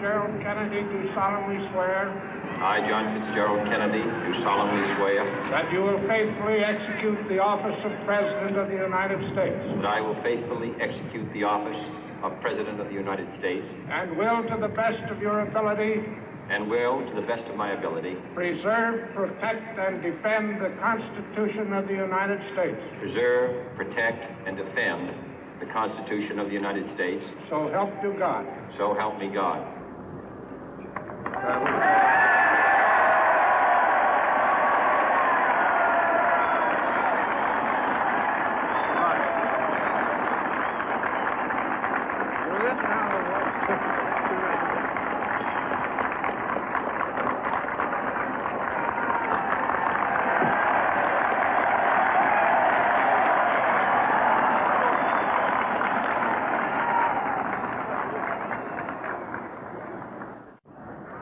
Fitzgerald Kennedy, do solemnly swear I, John Fitzgerald Kennedy, do solemnly swear that you will faithfully execute the office of President of the United States that I will faithfully execute the office of President of the United States and will, to the best of your ability, and will, to the best of my ability, preserve, protect, and defend the Constitution of the United States. preserve, protect, and defend the Constitution of the United States. So help you God. So help me God.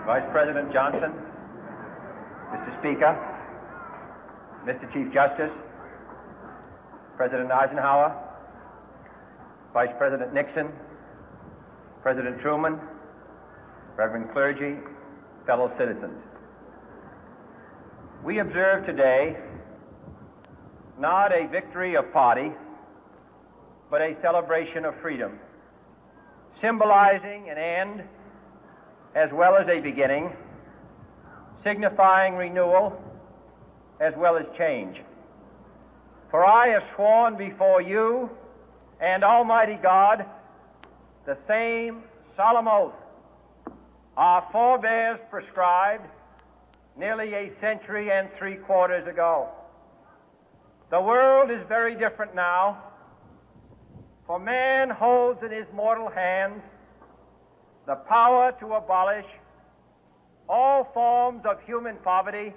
Vice President Johnson, Mr. Speaker, Mr. Chief Justice, President Eisenhower, Vice President Nixon, President Truman, Reverend clergy, fellow citizens. We observe today not a victory of party, but a celebration of freedom, symbolizing an end as well as a beginning, signifying renewal as well as change. For I have sworn before you and Almighty God the same solemn oath our forebears prescribed nearly a century and 3/4 ago. The world is very different now, for man holds in his mortal hands the power to abolish all forms of human poverty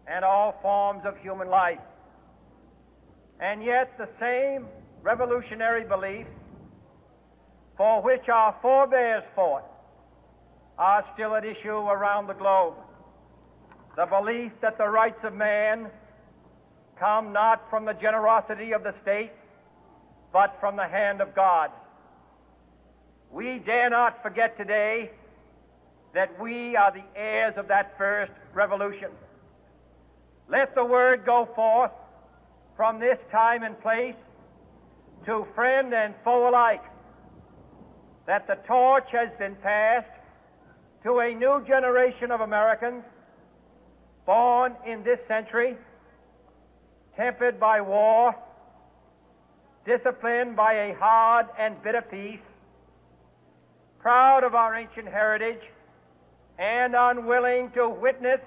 and all forms of human life. And yet the same revolutionary beliefs for which our forebears fought are still at issue around the globe. The belief that the rights of man come not from the generosity of the state, but from the hand of God. We dare not forget today that we are the heirs of that first revolution. Let the word go forth from this time and place to friend and foe alike that the torch has been passed to a new generation of Americans born in this century, tempered by war, disciplined by a hard and bitter peace, proud of our ancient heritage, and unwilling to witness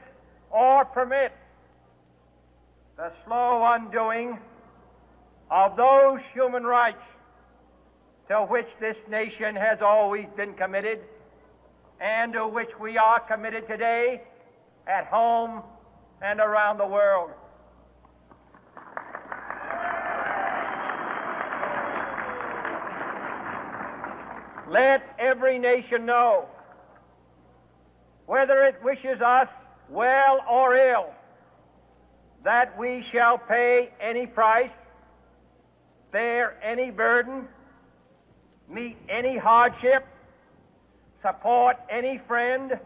or permit the slow undoing of those human rights to which this nation has always been committed and to which we are committed today at home and around the world. Let every nation know, whether it wishes us well or ill, that we shall pay any price, bear any burden, meet any hardship, support any friend,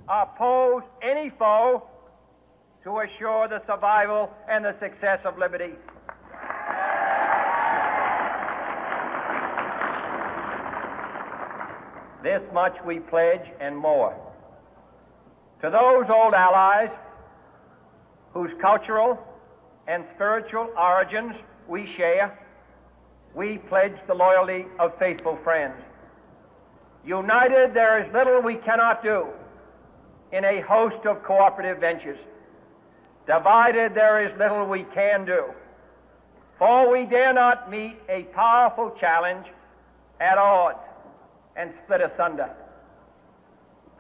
oppose any foe to assure the survival and the success of liberty. This much we pledge and more. To those old allies whose cultural and spiritual origins we share, we pledge the loyalty of faithful friends. United, there is little we cannot do in a host of cooperative ventures. Divided, there is little we can do, for we dare not meet a powerful challenge at odds and split asunder.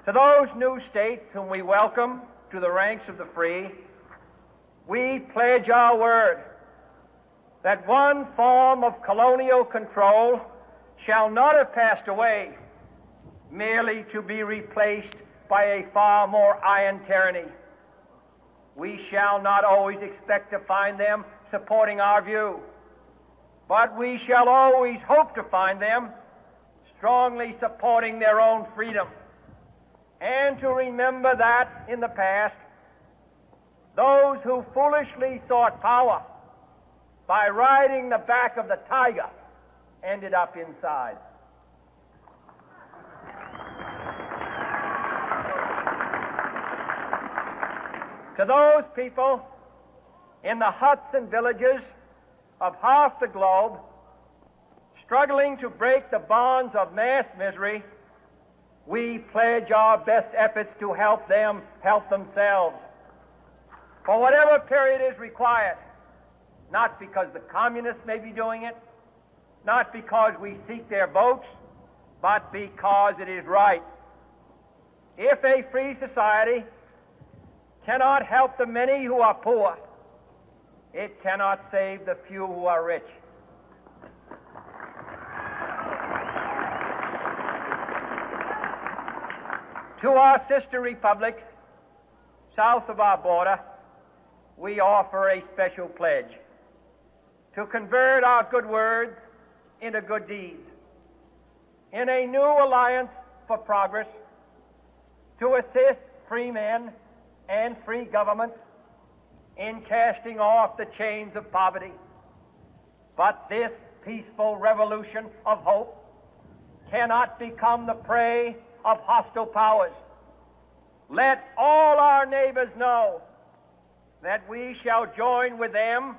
To those new states whom we welcome to the ranks of the free, we pledge our word that one form of colonial control shall not have passed away merely to be replaced by a far more iron tyranny. We shall not always expect to find them supporting our view, but we shall always hope to find them strongly supporting their own freedom, and to remember that in the past, those who foolishly sought power by riding the back of the tiger ended up inside. To those people in the huts and villages of half the globe struggling to break the bonds of mass misery, we pledge our best efforts to help them help themselves for whatever period is required, not because the communists may be doing it, not because we seek their votes, but because it is right. If a free society cannot help the many who are poor, it cannot save the few who are rich. To our sister republics south of our border, we offer a special pledge to convert our good words into good deeds, in a new alliance for progress, to assist free men and free governments in casting off the chains of poverty. But this peaceful revolution of hope cannot become the prey of hostile powers. Let all our neighbors know that we shall join with them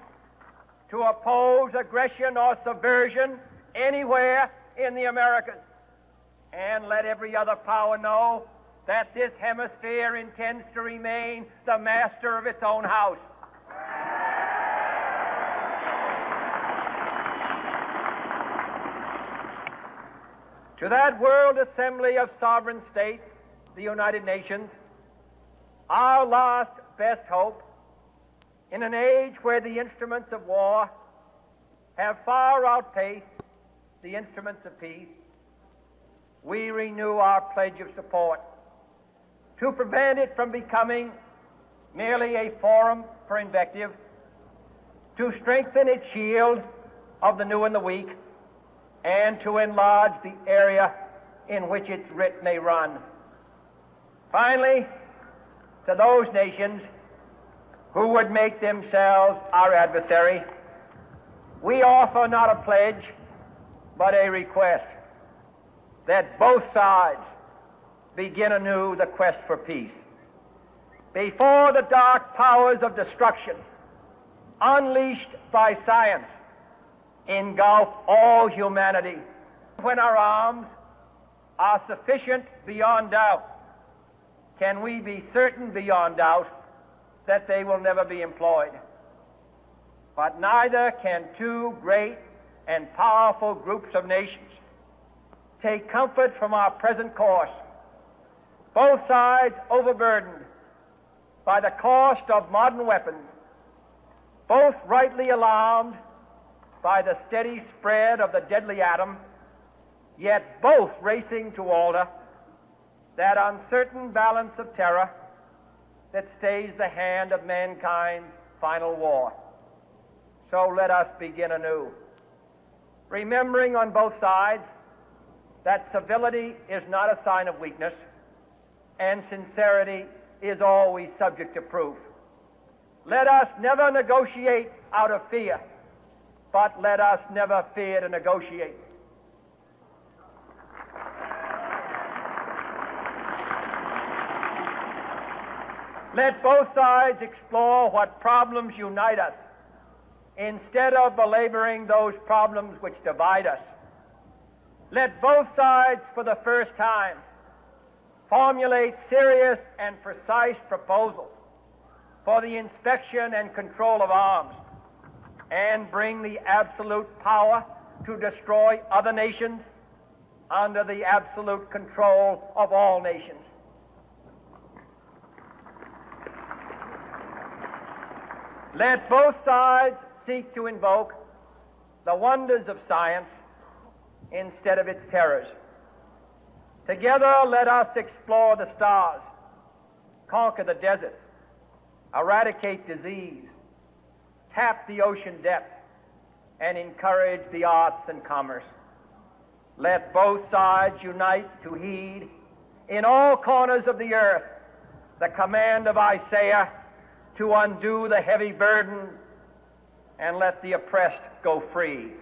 to oppose aggression or subversion anywhere in the Americas. And let every other power know that this hemisphere intends to remain the master of its own house. To that World Assembly of Sovereign States, the United Nations, our last best hope, in an age where the instruments of war have far outpaced the instruments of peace, we renew our pledge of support to prevent it from becoming merely a forum for invective, to strengthen its shield of the new and the weak, and to enlarge the area in which its writ may run. Finally, to those nations who would make themselves our adversary, we offer not a pledge, but a request that both sides begin anew the quest for peace. Before the dark powers of destruction, unleashed by science, engulf all humanity, when our arms are sufficient beyond doubt, can we be certain beyond doubt that they will never be employed. But neither can two great and powerful groups of nations take comfort from our present course, both sides overburdened by the cost of modern weapons, both rightly alarmed by the steady spread of the deadly atom, yet both racing to alter that uncertain balance of terror that stays the hand of mankind's final war. So let us begin anew, remembering on both sides that civility is not a sign of weakness, and sincerity is always subject to proof. Let us never negotiate out of fear, but let us never fear to negotiate. Let both sides explore what problems unite us, instead of belaboring those problems which divide us. Let both sides, for the first time, formulate serious and precise proposals for the inspection and control of arms, and bring the absolute power to destroy other nations under the absolute control of all nations. Let both sides seek to invoke the wonders of science instead of its terrors. Together, let us explore the stars, conquer the deserts, eradicate disease, tap the ocean depths, and encourage the arts and commerce. let both sides unite to heed in all corners of the earth the command of Isaiah to undo the heavy burden and let the oppressed go free.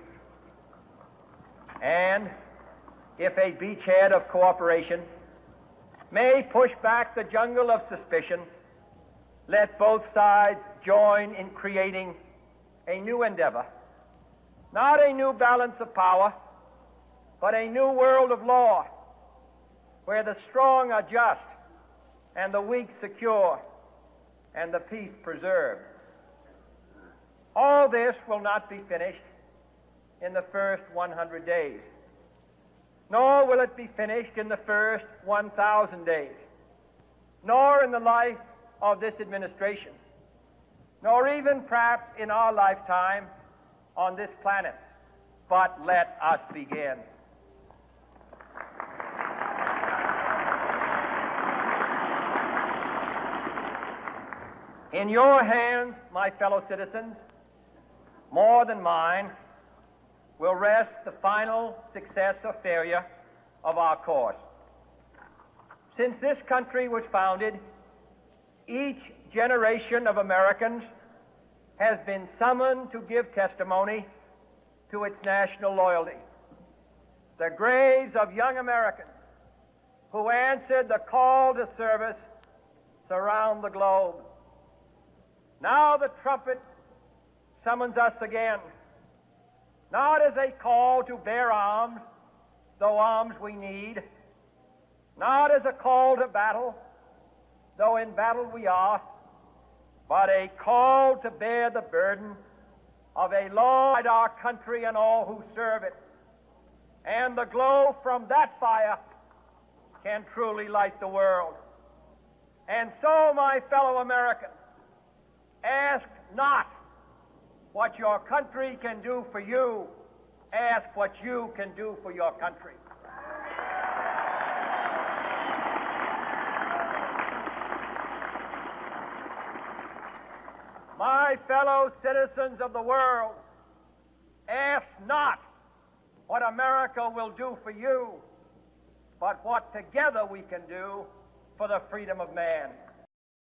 And if a beachhead of cooperation may push back the jungle of suspicion, let both sides join in creating a new endeavor, not a new balance of power, but a new world of law, where the strong are just and the weak secure and the peace preserved. All this will not be finished in the first 100 days, nor will it be finished in the first 1,000 days, nor in the life of this administration, nor even perhaps in our lifetime on this planet. But let us begin. In your hands, my fellow citizens, more than mine, will rest the final success or failure of our course. Since this country was founded, each generation of Americans has been summoned to give testimony to its national loyalty. The graves of young Americans who answered the call to service surround the globe. Now the trumpet summons us again, not as a call to bear arms, though arms we need, not as a call to battle, though in battle we are, but a call to bear the burden of a law in our country and all who serve it. And the glow from that fire can truly light the world. And so, my fellow Americans, ask not what your country can do for you, ask what you can do for your country. My fellow citizens of the world, ask not what America will do for you, but what together we can do for the freedom of man.